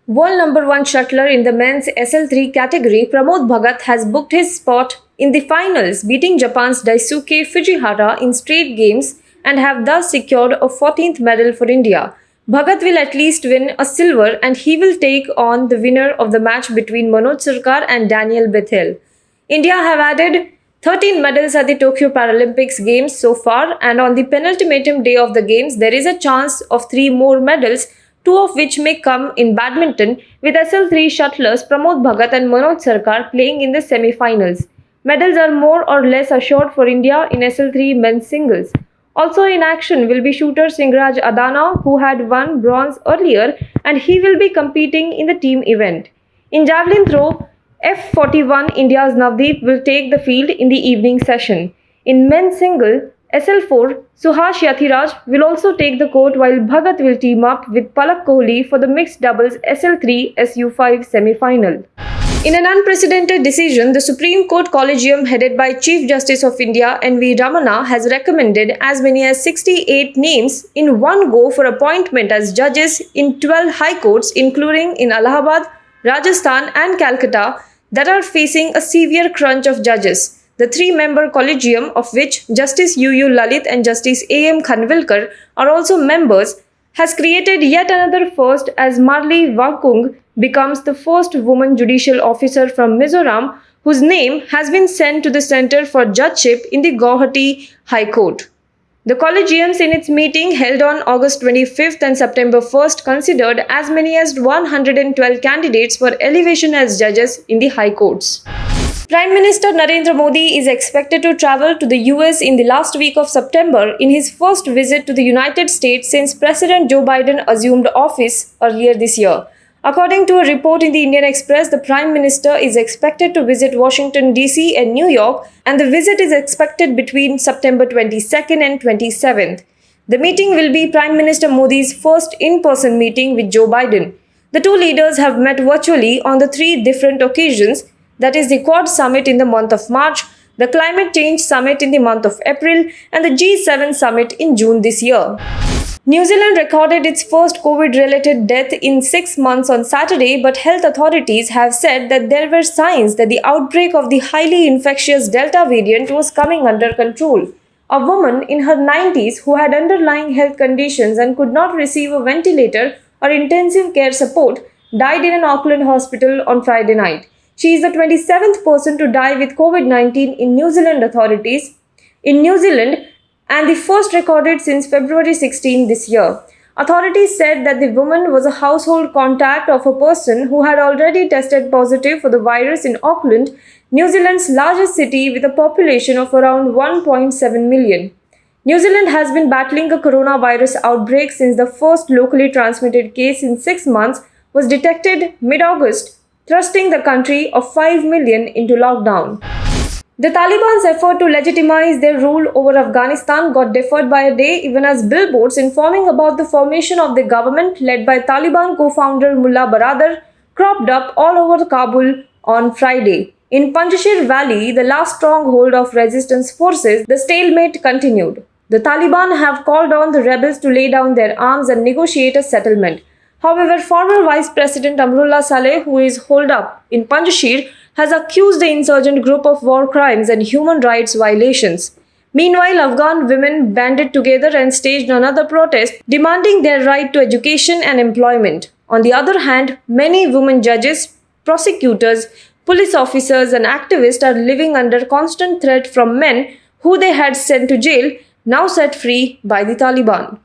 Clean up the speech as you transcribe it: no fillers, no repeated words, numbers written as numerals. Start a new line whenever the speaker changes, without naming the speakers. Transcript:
World number 1 shuttler in the men's SL3 category, Pramod Bhagat has booked his spot in the finals, beating Japan's Daisuke Fujihara in straight games and have thus secured a 14th medal for India. Bhagat will at least win a silver and he will take on the winner of the match between Manoj Sarkar and Daniel Bethel. India have added 13 medals at the Tokyo Paralympics Games so far, and on the penultimate day of the Games, there is a chance of 3 more medals, 2 of which may come in badminton, with SL3 shuttlers Pramod Bhagat and Manoj Sarkar playing in the semi-finals. Medals are more or less assured for India in SL3 men's singles. Also in action will be shooter Singraj Adana, who had won bronze earlier, and he will be competing in the team event. In javelin throw, F41 India's Navdeep will take the field in the evening session. In men's single, SL4, Suhash Yathiraj will also take the court while Bhagat will team up with Palak Kohli for the mixed doubles SL3 SU5 semi-final. In an unprecedented decision, the Supreme Court Collegium headed by Chief Justice of India N.V. Ramana has recommended as many as 68 names in one go for appointment as judges in 12 high courts, including in Allahabad, Rajasthan and Calcutta, that are facing a severe crunch of judges. The 3-member collegium, of which Justice U.U. Lalit and Justice A.M. Khanvilkar are also members, has created yet another first as Marli Wakung becomes the first woman judicial officer from Mizoram whose name has been sent to the Centre for Judgeship in the Guwahati High Court. The collegiums in its meeting held on August 25th and September 1st considered as many as 112 candidates for elevation as judges in the high courts. Prime Minister Narendra Modi is expected to travel to the US in the last week of September in his first visit to the United States since President Joe Biden assumed office earlier this year. According to a report in the Indian Express, the Prime Minister is expected to visit Washington, D.C. and New York, and the visit is expected between September 22nd and 27th. The meeting will be Prime Minister Modi's first in-person meeting with Joe Biden. The two leaders have met virtually on the 3 different occasions, that is the Quad Summit in the month of March, the Climate Change Summit in the month of April, and the G7 Summit in June this year. New Zealand recorded its first COVID-related death in 6 months on Saturday, but health authorities have said that there were signs that the outbreak of the highly infectious Delta variant was coming under control. A woman in her 90s who had underlying health conditions and could not receive a ventilator or intensive care support died in an Auckland hospital on Friday night. She is the 27th person to die with COVID-19 in New Zealand authorities. In New Zealand, and the first recorded since February 16 this year. Authorities said that the woman was a household contact of a person who had already tested positive for the virus in Auckland, New Zealand's largest city with a population of around 1.7 million. New Zealand has been battling a coronavirus outbreak since the first locally transmitted case in 6 months was detected mid-August, thrusting the country of 5 million into lockdown. The Taliban's effort to legitimize their rule over Afghanistan got deferred by a day even as billboards informing about the formation of the government led by Taliban co-founder Mullah Baradar cropped up all over Kabul on Friday. In Panjshir Valley, the last stronghold of resistance forces, the stalemate continued. The Taliban have called on the rebels to lay down their arms and negotiate a settlement. However, former Vice President Amrullah Saleh, who is holed up in Panjashir, has accused the insurgent group of war crimes and human rights violations. Meanwhile, Afghan women banded together and staged another protest demanding their right to education and employment. On the other hand, many women judges, prosecutors, police officers and activists are living under constant threat from men who they had sent to jail, now set free by the Taliban.